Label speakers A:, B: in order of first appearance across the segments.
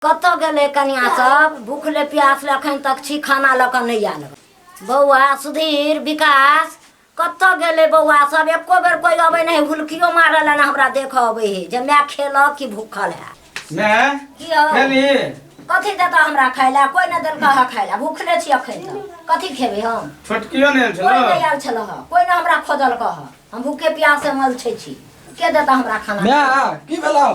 A: कत गेले कनिया सब भूखले प्यासले अखन तक छी खाना लक नहीं आल। बौआ सुधीर विकास कत गेले बौआ सब एको बेर कोई अबे नहीं हुलकियो मारल ना हमरा देख अबे है जे मैं खेलक कि भूखल है।
B: मैं
A: की हो
B: खेली
A: कथी देता हमरा खाइला कोई न देलका है खाइला भूखले छी अखन तक कथी खेबे हम।
B: छोटकियो नहीं
A: कोई
B: छलो
A: नहीं आल छल कोई न हमरा खोजल कह हम भूखे प्यासे मल छी के देता हमरा खाना।
C: मैं की भेला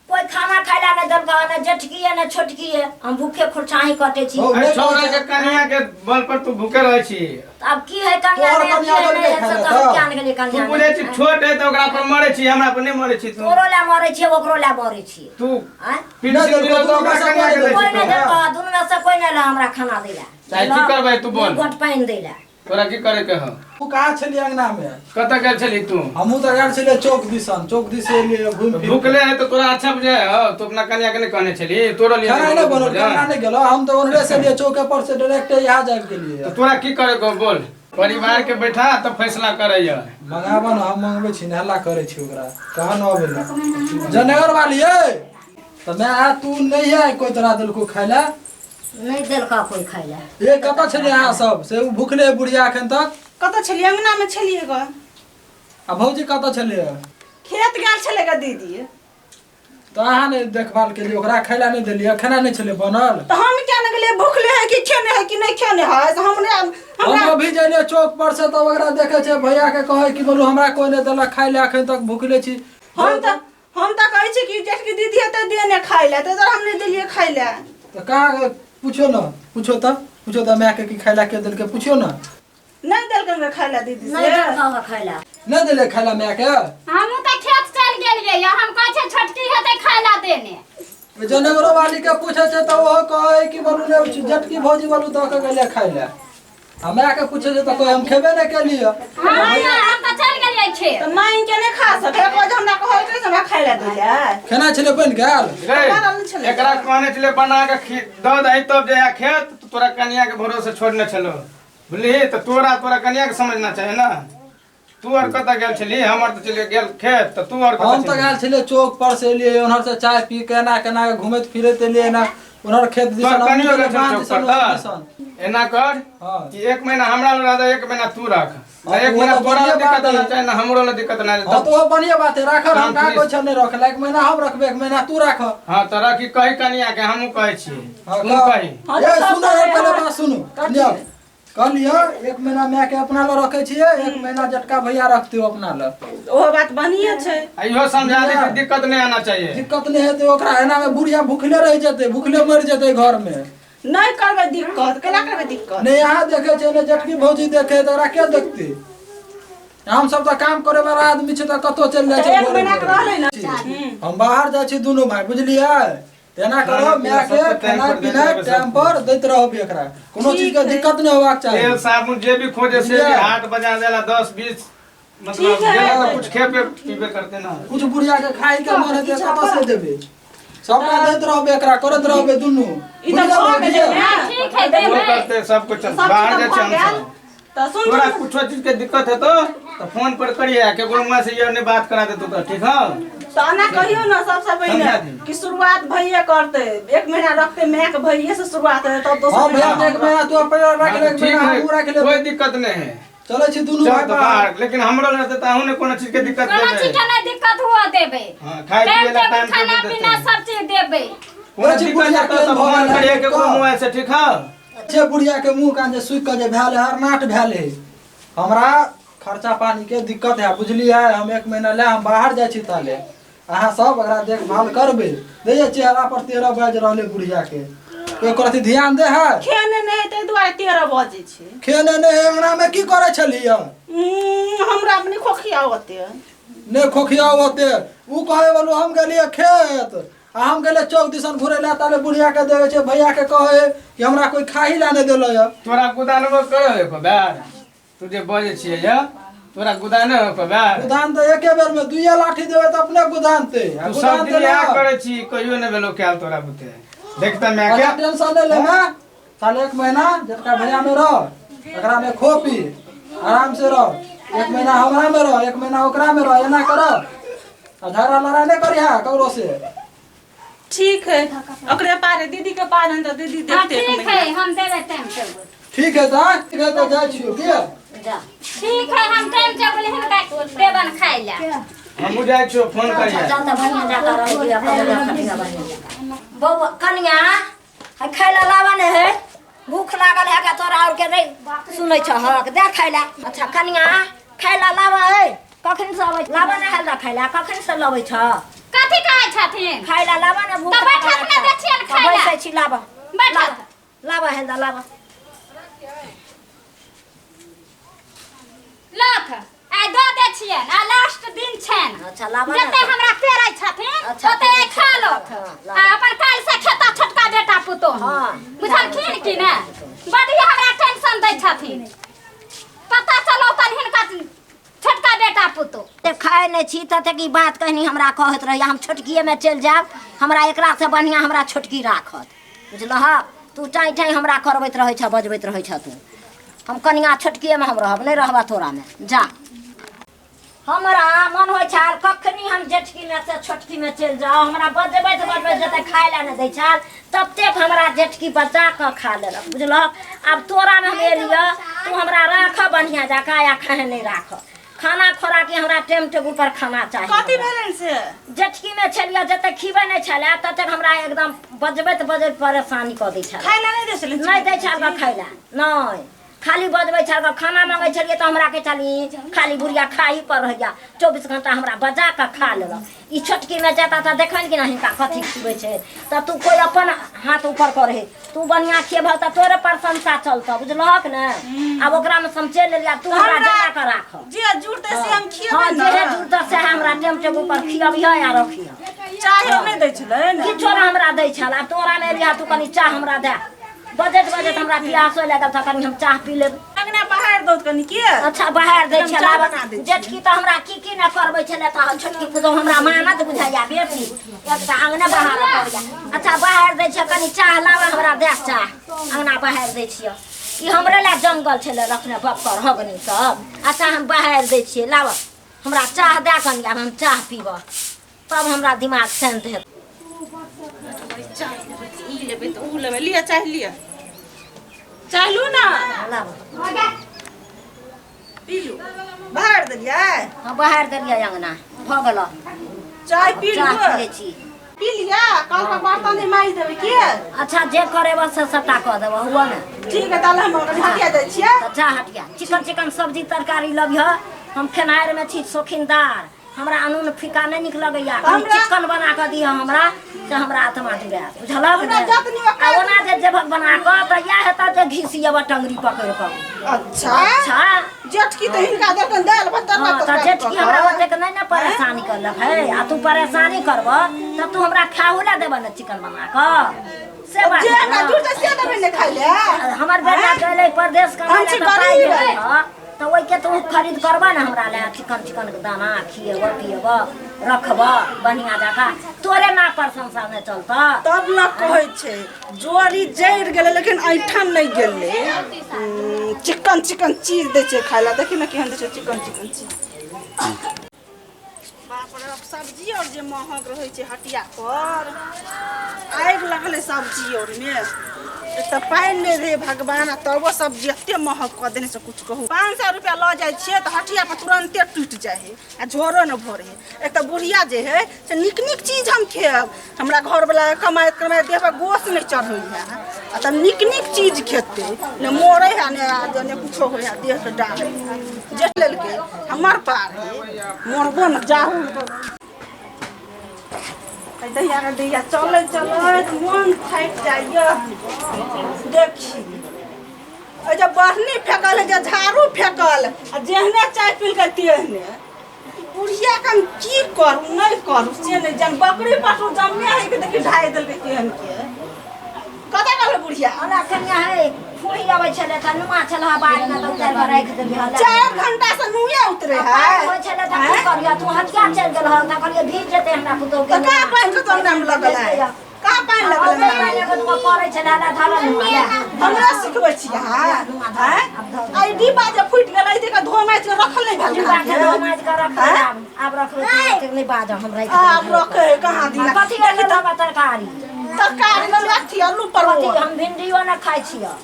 A: कोई खाना खाइला नहीं देलका न जेठकी है न छोटकी है हम भूखे खुरचाही कटे छी।
B: छोरा के कन्या के बल पर तू भूखे रह छी।
A: अब की है कन्या
C: तोहर
A: ने
C: कन्या
A: की है
C: बन के
A: नहीं
C: खाना
A: सब
C: था।
A: क्या ने
B: तू
A: कन्या
B: बुझे छी छोट है तो ओकरा पर मरे छी हमरा पर नहीं मरे छी तू।
A: तोरो ला मरे छी ओकरो ला मरे छी
B: तू
A: हैं
B: पीछे मिलो तो ओकरा कन्या के
A: कोई नहीं
B: दे
A: देलका दुनु में से कोई नहीं ला हमरा खाना देला।
B: चाहे की करबै तू बोल
A: गोट पानी देला।
B: तोरा की करे के हो
C: तू कहाँ छली अंगना में
B: कत गेल छली तू।
C: हमू तो गेल छले चौक दिस लिए घूम फिर
B: भूखले है तो तोरा अच्छा बुझे हो तू अपना कन्या के नहीं कहने छली तोरा लिए
C: खाना नहीं बनल खाना नहीं गेलो हम तो ओनरे से लिए चौके पर से डायरेक्ट यहाँ जाब के लिए
B: तो तोरा की करे को बोल परिवार के बैठा तो फैसला करे या
C: मंगाबो न हम मंगबे छी हल्ला करे छी ओकरा कहा न अबे जनगर वाली है तो मैं आ तू नहीं है कोई तरह दिल को खाइला
A: नहीं देलका कोई खाइला।
C: ये कत छली यहाँ सब से उ भूखले बुढ़िया अखन तक
D: कत छलिए अंगना में छलिए ग
C: आ भौजी कत छली
D: खेत गेल छले ग दीदी
C: तो अहाँ ने देखभाल के लिए ओकरा खाइला नहीं देलिए खाना नहीं छले बनल
D: तो हम क्या न गेले भूखले है कि खेने है कि नहीं खेने है तो हमने हमरा
C: हम अभी जइले चौक पर से तो ओकरा देखे छे भैया के कहे कि बोलू हमरा कोई नहीं देला खाइला अखन तक भूखले छी।
D: हम त कहै छी कि जेठ की दीदी है त देने खाइला त हमने दिलिए खाइला
C: तो कहा पूछो तो मैं के की खाइला के दिल के पूछो ना
D: नहीं देल के खाइला दीदी
A: नहीं
D: से
A: देलका खाइला
C: नहीं दिले खाइला मैं के
E: हम त खेत चल गेलिए हम कहै छै छोटकी हेतै खाइला देने
C: जनगरो वाली के पूछे छे तो वो कहे कि बोलू ने झटकी भौजी बोलू तो के गेले खाइला हमरा के पूछे छे तो कोई हम खेबे नहीं के लिए
E: हम त चल गेलिए खेत
D: तो माइन के नहीं खा सके को हमरा कहै छै हमरा खाइला दिले
C: खाना छले बन गेल
B: रे एकरा कहने छले बना के द दही तब जे खेत तो तोरा कन्या के भरोसे छोड़ने छलो बुझली तो तोरा कन्या के समझना चाहिए ना। तू और कत गेल छली हमर तो चले गेल खेत तो तू और कत
C: हम तो गेल छले चौक पर से लिए उनहर से चाय पी के ना घूमत फिरत लिए ना उनहर खेत दिसन
B: कनियो
C: हम
B: गेल
C: बांध
B: चौक
C: दिसन
B: पर एना कर
C: हां
B: कि एक महीना हमरा ल रह एक महीना तू रख
C: हाँ,
B: एक
C: वो
B: महीना
C: तो
B: तोरा
C: बढ़िया
B: दिक्कत
C: बात
B: ना
C: है।
B: चाहिए ना हमरो ल दिक्कत ना
C: हां तो वो बढ़िया बात है रख हम का
B: काम
C: कोई छने रखला एक महीना हम रखबे एक महीना तू रख।
B: हां तो रखी कही कन्या के हमहू कहै छी
C: हाँ,
B: तू कही
C: ये सुनो पहले बात सुनो लियो कह लियो एक महीना मैं के अपना ल रखे छिए एक महीना झटका भैया रखते हो अपना ल
D: ओ बात बढ़िया छै
B: इहो समझा दे कि दिक्कत नहीं आना चाहिए।
C: दिक्कत नहीं है तो ओकरा एना में बुढ़िया भूखले रह जते भूखले मर जते घर में
D: नहीं करबे दिक्कत केला करबे दिक्कत
C: नहीं यहाँ देखे छे ने झटकी भौजी देखे तो ओकरा के देखते हम सब तो काम करे वाला आदमी छे तो कतो चल जाय छे
D: एक महीना के रहले ना
C: हम बाहर जाय छी दोनों भाई बुझलिए एना करो मैं के खाना पीना टाइम पर दैत रहब एकरा कोनो चीज के दिक्कत नहीं होबाक चाहिए।
B: तेल साबुन जे भी खोजे से भी हाथ बजा देला 10 20 मतलब जेला कुछ खेपे पीबे करते ना
C: कुछ बुढ़िया के खाई के मन है कत से देबे सबका दैत रहब एकरा करत रहबे दुनु
D: ई त भऽ गेलै ना
E: ठीक है
B: वो
E: देबे
B: करते सब कुछ बाहर जे छै हम
D: त सुन
B: तोरा कुछ चीज के दिक्कत है तो फोन पर करिए के गुरुमा से ये ने बात करा दे तू तो ठीक है
D: तो आना कहियो ना सबसे पहले
B: समझा दी।
D: कि शुरुआत भैया करते एक महीना रखते मैं के भैया से शुरुआत है तब दोसर
C: हां भैया एक महीना तू अपना रख ले एक
B: ठीक
C: महीना
B: है
C: हम रख ले
B: कोई दिक्कत नहीं है
C: चले छी दुनु
B: चल
C: भाई
B: तो
C: बाहर
B: बाहर लेकिन हमरो रहते ताहू ने कोनो चीज के दिक्कत
E: कोनो
B: देबे
E: चीज के नहीं दिक्कत हुआ देबे
B: हां खाए पिए ला टाइम
E: खाना
B: पे
E: पीना
B: देते
E: सब चीज देबे
B: कोनो दिक्कत है तो फोन करिए के गुरुमा से ठीक है।
C: छे बुढ़िया के मुंह कान जे सुख के जे भेल हर नाट भेल है हमरा खर्चा पानी के दिक्कत है बुझलिए हम एक महीना ले हम बाहर जाय छी ताले अहाँ सब एकरा देखभाल करबे देखिए चेहरा पर 13 बज रहले बुढ़िया के कोई करती ध्यान दे है
D: खेने नहीं ते दुआरे 13 बजे छे
C: खेने ने अंगना में की करे छलिए
D: हमरा अपने खोखिया होते
C: ने खोखिया होते उ कहे बोलो हम गेलिए खेत आ हम गेले चौक दिसन घुरे ला ताले बुढ़िया के देवे छे भैया के कहे कि हमरा कोई खाही ला ने देलो या
B: तोरा गुदानबो करो एको बार तू जे बजे छिए या तोरा गुदाने एको बार
C: गुदान तो एके बेर में दुइया लाठी देवे त अपने गुदानते आ
B: तू सब
C: गुदान
B: दिन या
C: देला
B: करे छी कहियो ने भेलो क्या तोरा बुते देखता मैं
C: क्या
B: क्या
C: टेंशन ले ले मैं साल एक महीना जटका भैया में रह एकरा में खो पी आराम से रह एक महीना हमरा में रह एक महीना ओकरा में रह एना कर झगड़ा लड़ाई नहीं करिहा ककरो से
D: ठीक है ओकरे पारे दीदी के पारे तो दीदी
E: हाँ
D: देखते
E: ठीक है हम देवे टाइम टेबल
C: ठीक है तो जाय छियो के
A: जा
E: ठीक है हम टाइम टेबल हिनका देवन खाइ ला
B: हम जाय छो फोन करिया
A: जा त बढ़िया जाकर रह दिया खटिया बढ़िया बउआ कनिया है खाइला लावा ने है भूख लागल है का तोरा और के नहीं सुनै छ हक दे खाइला अच्छा कनिया खाइला लावा है कखन से आबै लावा ने हल्दा खाइला कखन से लबै छ
E: कथी कहै छथिन
A: खाइला लावा ने भूख
E: तो बैठक में देखियन खाइला
A: बैठै छी लावा
E: बैठक
A: लावा हल्दा लावा
E: लख आइ दऽ दै छियन आ लास्ट दिन छन
A: अच्छा लावा
E: जते हमरा पेरै छथिन
A: अच्छा,
E: ओते खा लो
A: हाँ,
E: आ अपन काल से खेता छोटका बेटा पुतो
A: हाँ।
E: बुझलखिन कि ने बड़ी हमरा टेंशन दै छथिन पता चलो तन हिनका छोटका बेटा पुतो
A: ते खाए नहीं छी तते की बात कहनी हमरा कहत रही हम छोटकिए में चल जाब हमरा एकरा से बढ़िया हमरा छोटकी राखत बुझलह तू चाई चाई हमरा करबैत रहै छ बजबैत रहै छ तू हम कनिया छोटकिए में हम रहब नहीं रहबा तोरा में जा हमरा मन होय छाल कखनी हम जेठकी में से छोटकी में चल जाओ हमरा बजबैत बजबैत जते खाए ला न दै छाल तब तक हमरा जेठकी बचा के खा लेलक बुझलह अब तोरा में हम एलिया तू हमरा राख बढ़िया जका या खाए नहीं राख खाना खोराकी हमरा टाइम टेबुल पर खाना चाहिए
D: कथी भेलन से
A: जेठकी में छलिया जते खीबे नहीं छले तते हमरा एकदम बजबैत बजबैत परेशानी क दै छल
D: खाइला नहीं देसले
A: नहीं दै छल खाइला नहीं खाली बजबै छल खाना मांगै छलिए त हमरा के चली खाली बुढ़िया खाही पर रहिया 24 घंटा हमरा बजा के खा लेलक ई छोटकी में जाता था देखन कि नहीं का कथी खिबै छै त तू कोई अपन हाथ ऊपर करे तू बढ़िया खेबह त तोरे प्रशंसा चलत बुझलहक ने अब ओकरा में समझे ले तू हमरा जगा के राख
D: जे जुड़ते से हम
A: हां
D: खियबै
A: जे
D: ना
A: जुड़त से हमरा टेम टेबुल पर खियबिया या रखिया
D: चाहे नहीं दै छले ना
A: किछो हमरा दै छल अब तोरा में लिया तू कनी चाह हमरा दे बजत बजत हमरा प्यासो लागल त कनी हम चाह पी लेब
D: अंगना बाहर दो कनी के
A: अच्छा बाहर दै
D: हम
A: छला
D: चाह बना दै छी।
A: जेठकी त हमरा की न करबै छले त छोटकी पुतो हमरा मानत बुझाइया बेटी एकटा अंगना बाहर पड़िया अच्छा बाहर दै छ कनी चाह लावा हमरा दे चाह अंगना बाहर दै छिय ई हमरे ला जंगल छले रखने बक्कर हगनी सब अच्छा हम बाहर दै छियै लावा हमरा चाह दे कनी हम चाह पीब तब हमरा दिमाग शांत हेत
D: चाय ई लेबे तो ऊ लेबे लिया चाय लिया चाय लू ना
A: लावा
D: पी लू बाहर दलिया
A: हाँ बाहर देलियै अंगना भ गेल
D: चाय पी लू
A: चाह पियै छी
D: पी लिया कल का बर्तन माई देबे के
A: अच्छा जे करे बस से सबटा कऽ देबऽ हुआ ने
D: ठीक है ताले हम हटिया दै छियै
A: तऽ जा हटिया चिकन सब्जी तरकारी लबिह हम खेनाइर में छी शौकीनदार हमरा अनून फीका नहीं निक लगैया चिकन बना के दिह हमरा से हमरा आत्मा जुड़ात बुझलक ने आ ओना जे जेबक बना के त या हेता जे घिसियब टंगरी पकड़ के
D: अच्छा
A: अच्छा
D: जेठकी तो हिनका देखन दाल भात
A: हाँ त जेठकी हमरा ओते के नहीं परेशानी करलक है आ तू परेशानी करब त तू हमरा खाहू ला देब न चिकन बना के से बात
D: जे का जुड़ते से देबे ने खाइ ले
A: हमर बेटा गेलै परदेश
D: हम छी गरीब है।
A: तो वही के तू खरीद करबा ना हमरा ले चिकन के दाना खिएब पिएब रखब बढ़िया जका तोरे ना प्रशंसा में चलता
D: तब न कहै छै जोरी जैर गेलै लेकिन ऐठन नहीं गेलै चिकन चीज दै छै खाइला देखि न केहन दै छै चिकन चीज बाप रे अब सब्जी और जे महग रहै छै हटिया पर आगि लगले सब्जी और में त पानि नहीं रहे भगवान तबो सब्जी एते महग कऽ देने से कुछ कहू 500 रुपया लऽ जाइ छियै त हटिया पर तुरंते टूट जाय है आ झोरो न भरे एक त बुढ़िया जे है से निक चीज हम खेब हमरा घर वाला कमाए देह पर गोश नहीं चढ़ै है आ त निक चीज खेते न मोरे है ने कुछो होय है देह के डाले जे लेलके हमर पार है मोरबो न जाहू दैया चले मन थाकि जाइए देखी जब बढ़नी फेंकल है झाड़ू फेंकल आ जेहने चाय पी के तेहने बुढ़िया के की करू नहीं करू से नहीं जान बकरी पशु जमने है कि देखी ढाई दिल के केहन के कदा गल बुढ़िया
A: हमरा कन्या है फूही आबै छले त नुआ छलहा बाड़ी में त उतार के राख देबी
D: 4 घंटा से नुए उतरे है
A: होय छले त की करिया तू हटिया चल गेल ह त कहलिए भीज जेते हमरा पुतो के
D: का पानी के तो नाम लगल है का पानी लगल है
A: करे छै लाला धारा नुआ
D: हमरा सिखबै छी अहाँ हैं आई डिब्बा जे फुटि गेलै त धोमाइ के रखल नहि भेल
A: डिब्बा के धोमाइ के रखल आब रखले त नहीं बाज हम रख
D: आब रखे कहाँ दिना
A: कथि के तब तरकारी
D: में लाठी आलू पर
A: हम भिंडियो न खाइ छियै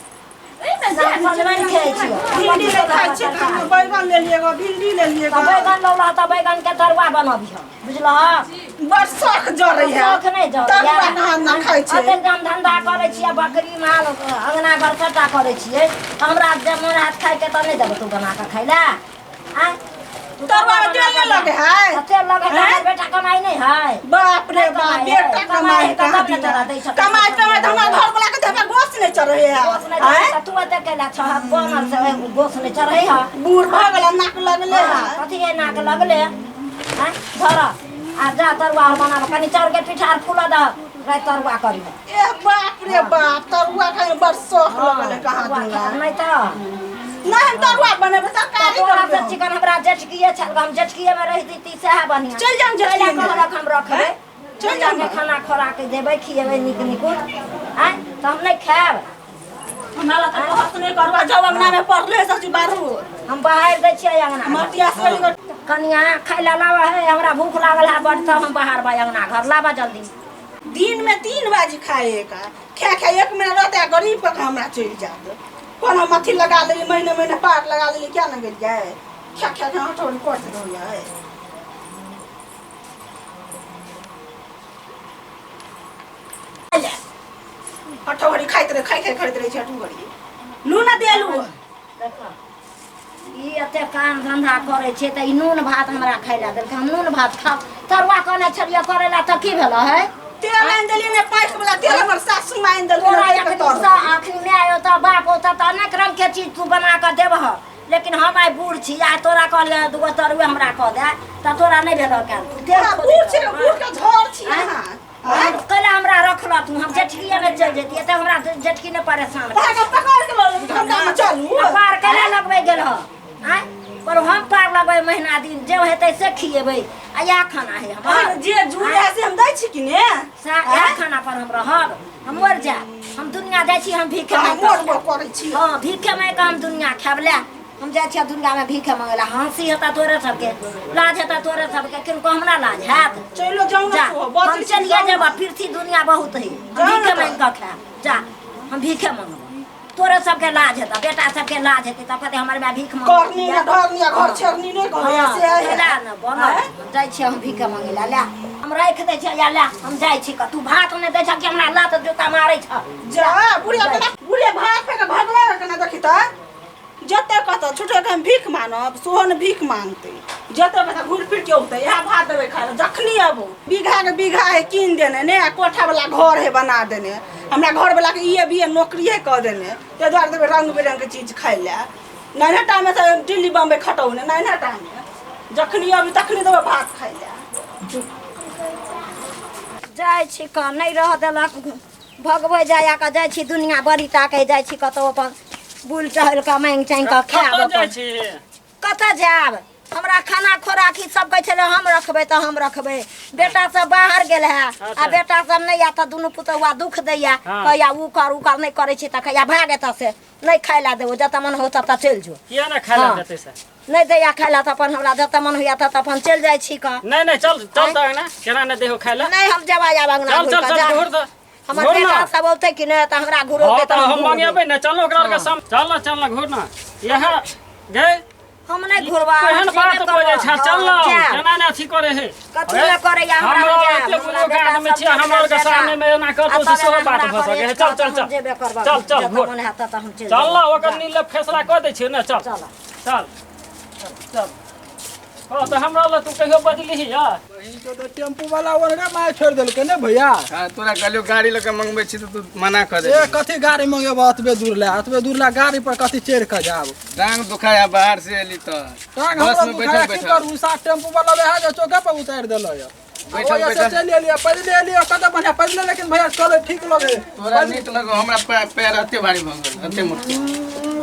A: सजमनि खाइ छियै
D: भिंडी ले खाइ छी बैगन ले लिएगा भिंडी ले लिएगा
A: बैगन लौला त बैगन के तरुआ बनबिह बुझलह
D: बड़ शौक जरै है
A: शौक नहीं
D: तरुआ ना खाइ छै
A: अते काम धंधा करे छियै बकरी माल अंगना घर सबटा करे छियै हमरा जे मोन हाथ खाइ के त नहीं देब तू बना के खाइ ला
D: तरुआ तेल नहीं लगे है
A: तेल लगे है बेटा कमाई नहीं है
D: बाप रे बाप बेटा कमाई कहाँ दिना कमाई कमाई हमरा घर वाला के देबे गोस नहीं चढ़े है हैं
A: तू अते केला छ बनल से गोस नहीं चढ़े है
D: बूढ़ भ गेला नाक लगले है
A: कथि के नाक लगले हैं धर आ जा तरुआ बनाब कनी चाउर के पिठार फूला द रे तरुआ करी
D: ए बाप रे बाप तरुआ खाए बड़ शौक लगले कहाँ दिना
A: नहीं त
D: नहीं तरुआ बनेबे तरकारी
A: तोरा से चिकन हमरा जटकिए छल हम जटकिए में रही ती सेह बढ़िया
D: चल जान
A: चला कहलक हम रखबे
D: चल जान
A: के खाना खोरा के देबै खिएबै निक निकुट हैं त हम नहीं खाएब
D: हमरा ला त कहत नहीं करवा जाओ अंगना में पड़ले सची बारू
A: हम बाहर दै छियै अंगना
D: मटिया से
A: कनिया खाइ ला लावा है हमरा भूख लागल है बड़ त हम बाहर बा अंगना घर लावा जल्दी
D: दिन में 3 बाजी खाए का खा 1 महीना रहते गरीब पे हमरा चल जात कोनो मथी लगा ले महीने महीने पार लगा ले क्या न गिर जाए खा हटोरी कोट हो जाए हटोरी खाइत रहे खाई खरीद रहे हटोरी लू ना देलू
A: ई अते काम धंधा करे छै त ई नून भात हमरा खाइ ला देलकै हम नून भात खाब तरुआ कने छलिए करे ला त की भेल है
D: तेल आन देली ने पैक वाला तेल हमर सासू मां आन
A: तोरा
D: देलकै
A: एक आखिर में आयो त बाप होता त अनेक रंग के चीज तू बना के देबह लेकिन हम आई बूढ़ छी आ तोरा कहले दुगो तरुआ हमरा कह दे त तोरा नहीं भेल का
D: तेरा बूढ़ छी बूढ़ के झोर छी हां
A: कल हमरा रखला तू हम जटकिए में चल जेती त हमरा जटकी ने परेशान
D: पकड़ के लो हमरा में चलू
A: पार केला लगबे गेल ह आय पर हम पार लगबे महीना दिन जे हेतै से खिएबै आ या खाना है हमर
D: जे जुड़े से हम दै छी कि ने
A: या खाना पर हम रहब हम मर जा हम दुनिया जाइ छी हम भीखे
D: मोर करै छी
A: हां भीखे में हम दुनिया खाबले हम जाइ छी दुनिया में भीखे मंगला हंसी हेता तोरे सबके लाज हेता तोरे सबके किनको हमरा लाज हैत
D: चलो जाऊ
A: जा हम चलिए जब फिर थी दुनिया बहुत है भीखे में का खा जा हम भीखे मंगब तोरे सबके लाज हेता बेटा सबके लाज हेते त कहते हमर में भीख मंग
D: करनी ना ढरनी घर छरनी नहीं कहै से है
A: ला न बन जाइ छी हम भीखे मंगला ला हम राख दे छी या ला हम जाइ छी क तू भात ने दे छ कि हमरा लात जोता मारै छ
D: जा बुढ़िया भात पे के भगवा के ना देखी त जते कहता छुटे के हम भीख मानब सोहन भीख मांगते जते कहता घुर फिर के होते यह भात देवे खाए जखनी अबो बीघा के बीघा है कीन देने ने कोठा वाला घर है बना देने हमरा घर वाला के ये भी नौकरी है कह देने ते द्वार देवे रंग बिरंग के चीज खाए ले नैना टाइम में तो दिल्ली बम्बई खटौने नैना टाइम में जखनी अभी तखनी देवे भात खाए ले
A: जाइ छी क नहीं रह देलक भगवे जाया का जाइ छी दुनिया बड़ी ताके जाइ छी कतो अपन बुल टहल का मांग चांग का खाब कत जाब हमरा खाना खोराकी सब कहै छले हम रखबे त हम रखबे बेटा सब बाहर गेल है आ बेटा सब नहीं आता दुनु पुतवा दुख दैया कहया उ कर नहीं करे छी त कहया भागे त से नहीं खाइला देबो जत मन हो तब त चल जो
F: किया ना खाइला देते से
A: नहीं दैया खाइला त अपन हमरा जत मन होया त अपन चल जाइ छी का
F: नहीं चल त ना केना न देहो खाइला
A: नहीं हम जवा या बंगना
F: चल घुर द
A: हमर बेटा सब बोलते कि नहीं त हमरा घुरो के त
F: हम मांगेबे न चलो ओकरा के सम चल घुर ना यहां गए
A: हम नहीं घुरवा
F: केहन बात बोले छ चल केना न अथी करे है
A: कथि न करे या हमरा
F: के बुलो गाड़ में छी हमर के सामने में ना कर तो सेहो बात भ सके चल घुर
A: मन हाथ त हम
F: चल ओकर नीले फैसला कर दे छी न चल हां तो हमरा ला तू कहियो बदली ही यार
C: वही तो टेम्पू वाला ओरगा मार छोड़ देलके ने भैया
B: तोरा कहलियो गाड़ी लेके मंगबै छी त तू मना कर दे
C: ए कथि गाड़ी मंगेब अतबे दूर ला गाड़ी पर कथि चढ़ के जाब
B: टांग दुखाया बाहर से एली त
C: टांग
B: बस
C: हमरा
B: में
C: बुखार
B: बैठल
C: की करू सा टेम्पू वाला रहा जो चौके पर उतार देलो या बैठल चल लिया पैदल लिया कत बढ़िया पैदल लेकिन भैया चले ठीक लगे
B: तोरा नीक लगो हमरा पैर अते भारी भ गेल अते मोटकी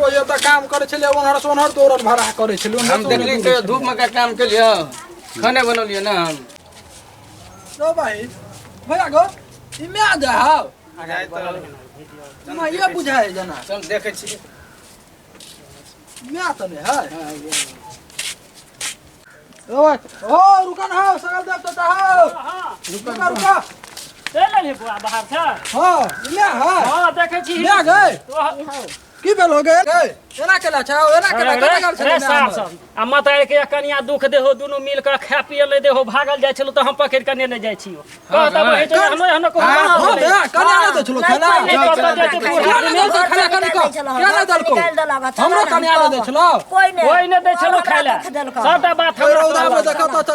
C: ओ ये त काम करे छले ओनहर सोनहर तोरर भरा करे छले
B: हम देखली के धूप में का काम के लियो खाने बनौलिए ना हम
C: लो भाई भैया गो इमे आ जा
B: जाए तो
C: ना ये बुझाए जना
B: चल देखे छी
C: मैं तो नहीं है ओ रुका ना हो सकल देव तो हो रुका रुका
F: ले ले बुआ बाहर था
C: हां ले हां
F: हां देखे छी
C: ले गए
F: तो
C: की भेल हो गए एना केला छाओ एना केला कत गल छले
F: साफ सब आ मतार के कनिया दुख देहो दुनु मिल के खा पिए ले देहो भागल जाय छलो त हम पकड़ के ने जाय छियो कहता बहे छै हम को
C: कन्या ने दे छलो खेला ने तो खेला कनी को केना दल को हमरो कन्या ने दे छलो
F: कोई ने दे छलो खाइला सबटा बात हमरा
C: रौदा में देखो तो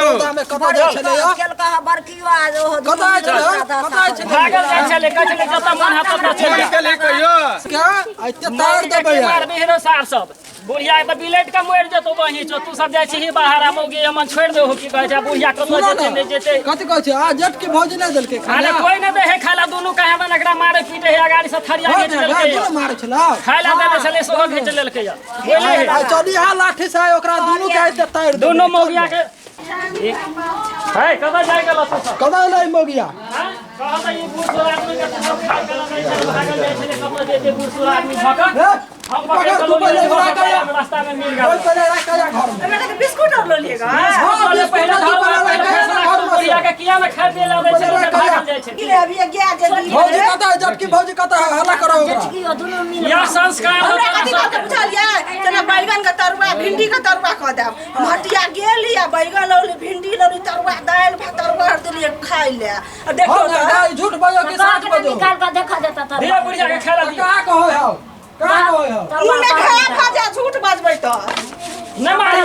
C: रौदा में कत दे छले यो
A: केलका बरकियो आज ओ
C: कत छले
F: भागल जाय छले कछले जता मन हाथ पता छले
B: निकले कहियो
C: क्या आते तार दबे
F: मार बिहरो सार सब बुढ़िया त बिलेट के मोड़ जतो बही छ तू सब जाय छी बाहर आ मौगे हमन छोड़ दे हो की कहै छै बुढ़िया कतो जेते नै जेते
C: कत कहै छै आ जट के भौज नै देलके
F: अरे
C: खाना
F: कोई न दे है खाला दोनों कहे बन एकरा मारे पीटे है गाड़ी से थरिया घिच लेलकै
C: दोनों मारे छला
F: खाइला देले छले सोहो घिच लेलकै या बोले
C: आ चली हा लाठी से ओकरा दुनु के आते तार
F: दोनों मौगिया के है कब जाय गेल तू सब
C: कदा नै मोगिया
F: कहत ई बूढ़ आदमी के सब खाइ गेल नै छले भागल जाय छले कब जेते बूढ़ आदमी भका हम पकड़ के लोले रास्ता में मिल गया
C: पहले रखा घर में
D: बेटा के बिस्कुट और लो लिएगा
F: पहले पहले घर बुढ़िया के किया में खा दे लावे छले भागल जाय छले
D: ले अभी गया जल्दी
C: भौजी कता जट की भौजी कता हल्ला करो ओकरा
A: कियो दुनु मिल
F: या संस्कार
D: हमरा कथि बात बुझलिए जना बैगन का तरुआ भिंडी का तरुआ क देब हम हटिया गेल या बैगन लौली भिंडी लौली तरुआ दाल भात तरुआ देलिए खाइ ले देखो
C: हो ना झूठ बजो कि सच बजो
A: निकाल के देखा देता त
F: धीरे बुढ़िया के खेला दिया
C: का कहो हो का कहो हो
D: इने खा खा जा झूठ बजबै त
F: न मारे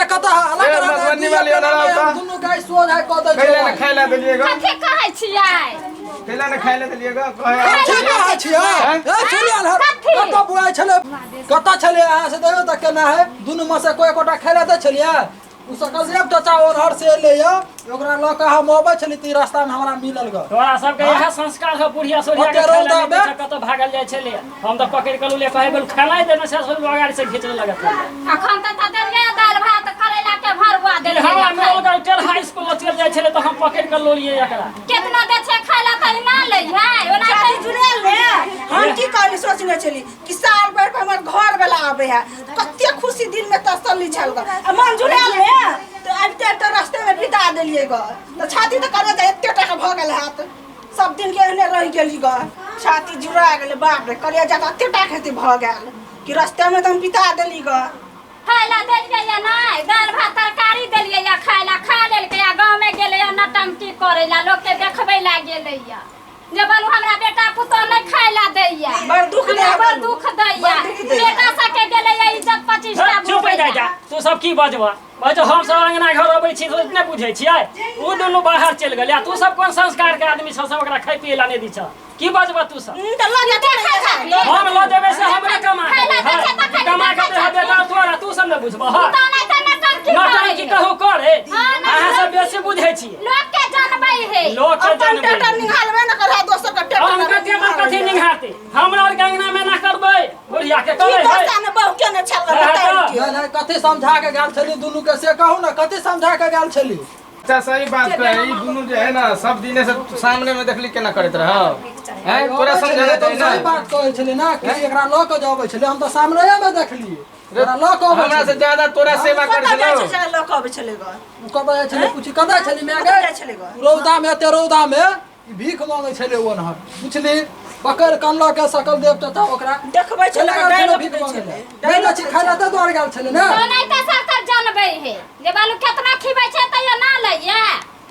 C: कता हल्ला
B: ए, मधुबनी वाली वाला होता।
C: दुनु गाय सोझ है कत
B: कैला ने खाइला देलिएगा
E: कथी कहै छियै
B: कैला ने खाइला देलिएगा कहे
C: ठीक है छिया ए चलिए हर कत बुआई छले कत छले आ से देखो त केना है दुनु में से कोई कोटा खेला दे छलिए उ सकल देव चाचा और हर से ले यो ओकरा ल के हम आबै छली ती रास्ता में हमरा मिलल ग
F: तोरा सबके यह संस्कार है बुढ़िया सोढ़िया के खेला नहीं देख कत भागल जाय छले हम त पकड़ के ले कहे बोल खाना देना से सोल गाड़ी से खींचने लगत
E: अखन त देलिए दाल भात करैला के भरुआ देलिए
F: हम लोग टेल हाई स्कूल चल जाय छले तो हम पकड़ के लो लिए एकरा
E: कितना दे छै खाइला त ना ले है ओना
D: खाली जुड़े ले हम की कहली सोचने चली कि साल भर पर हमर घर वाला आबे है कते खुशी दिल में तसल्ली छल ग मन जुड़े ले तो आबते तो रास्ते में बिता देलिए ग तो छाती तो करे जाए एते टका भ गेल हाथ सब दिन के एने रह गेली ग छाती जुड़ा गेल बाप रे करे जा एते टका खेती भ गेल कि रास्ते में तो हम बिता देली ग
E: खाइला देलिए या नहीं दाल भात तरकारी देलिए या खाइला खा लेलकै या गांव में गेले या नटंकी करेला लोग के देखबै ला गेले या जे बोलू हमरा बेटा पुतो नहीं खाइला दैया
D: बड़ दुख दे
E: बड़ दुख दैया बेटा सके गेले या इज्जत 25 टा
F: चुप हो जा तू सब की बजबा बजो हम सब अंगना घर अबै छी तो इतने बुझै छियै उ दुनु बाहर चल गेल तू सब कोन संस्कार के आदमी छ सब ओकरा खाइ पिए ला नै दी छ की बजबा तू सब
D: तो लगे
F: हम लो देबे से हमरे कमा कमा के दे बेटा तोरा तू सब नै बुझबा हां
E: तो नहीं तो नटंकी
F: नटंकी कहू करे अहाँ सब बेसी बुझै छी
E: लोग के जानबै है
F: लोग के
D: अपन
F: जानबै
D: टेटर निकालबे न करे दोसर का टेटर
F: हम के टेटर कथि निघाते हमरा और गंगना में ना करबै बुढ़िया के कहै है
D: दोस्ता ने बहु के न छल बताइ
C: कथि समझा के गाल छली दुनु के से कहू ना कथि समझा के गाल छली
B: अच्छा सही बात है ई दुनु जे है ना सब दिने से सामने में देखली केना करत रह हैं तोरा समझाना चाहिए ना
C: सही बात कहै छली ना कि एकरा ल के जाबै छली हम तो सामने में देखली एकरा ल के आबै
B: हमरा से ज्यादा तोरा सेवा कर
D: कत
B: छलो
D: जाय छै लोग आबै छले ग
C: कबे छली पूछी कदा छली मैं
D: कत जाय छले ग
C: रौदा में ते रौदा में भीख मांगे छले ओनहर पूछली पकड़ कनला के सकल देव चाचा ओकरा
D: देखबै छले
C: डालो भीख मांगे डालो छी खाना त द्वार गाल छले ना
E: तो नहीं तो सरकार जानबै है जे बालू कितना खिबै छै त या ना लइया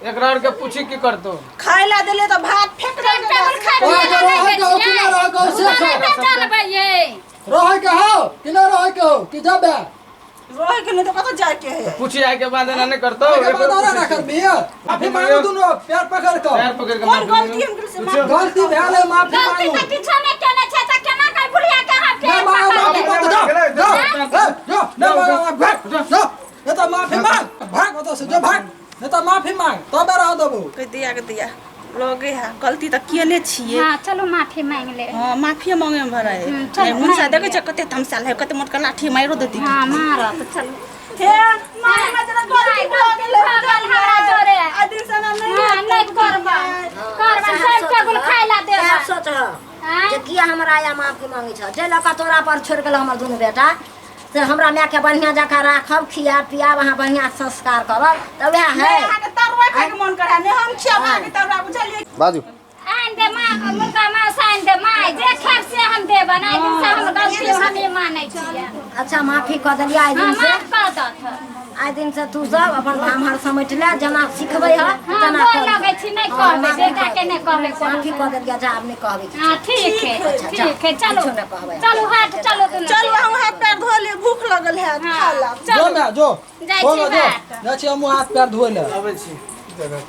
B: एकरा और के पूछी की करतो
D: खाइला देले त भात फेक
E: टेबल खा
C: रह
E: लिया
C: के
E: जानबै है
C: रह के हो कि ना रह के हो कि जबे
D: रोय के न तो कत जाय के है
B: पूछी आए के बाद ना नहीं करतो
C: के बाद और ना कर बिया अभी मांगो दुनु पैर पकड़ के
B: पैर पकड़ के
D: कौन गलती हम से माफ
C: गलती भेले माफी
E: गलती
C: मांगो
E: त किछो नहीं केने छै त केना कहि बुढ़िया के हाथ के
C: माफी मांग भाग से जो भाग नहीं तो माफी मांग तबे रह देबो
D: के दिया लोगे है गलती त किएने छिए
E: हां चलो माफी मांग ले
D: हां माफी मांगे में भरा है
E: चलो,
D: मुनसा देखे छ कते थमसाल है कते मोटका लाठी मारो देती
E: हां मारा त चलो
D: हे माय में जरा गलती हो गेले
E: हमरा जोरे
D: आ दिन से ना
E: नहीं करबा सब के गुल खाए ला दे
A: क्या सोच जे किया हमरा आया माफी मांगे छ जे लका तोरा पर छोड़ गेल हमर दुनू बेटा से हमरा माय के बढ़िया जका राखब खिया पिया वहां बढ़िया संस्कार करब त वह है
D: अहाँ के तरुआ खाए के मन करे ने हम छिया मां के तरुआ बुझलिए
G: बाजू
E: आन दे मां मुर्गा मां साइन दे मां जे खेब से हम दे बनाई दिन से हम गलती हमें मानै छियै
A: अच्छा माफी क देलिए आइ दिन से
E: माफ कर दत
A: आइ दिन से तू सब अपन भामहर समेट ले जना सिखबै ह
E: हां
A: तना
E: बोल लगे छी नहीं कहबे बेटा के नहीं कहबे
A: माफी क देलिए जा अब नहीं कहबै
E: हां ठीक है चलो
A: कुछो नहीं कहबै
E: चलो हाथ चलो दुनू
D: चलो हम हाथ पैर धो ले भूख लगल है खा ला
C: जो मैं जो
E: जाइ
C: हो
E: छी
C: जो
E: बात
C: जा छी हम हाथ पैर धोए ले
B: अबै छी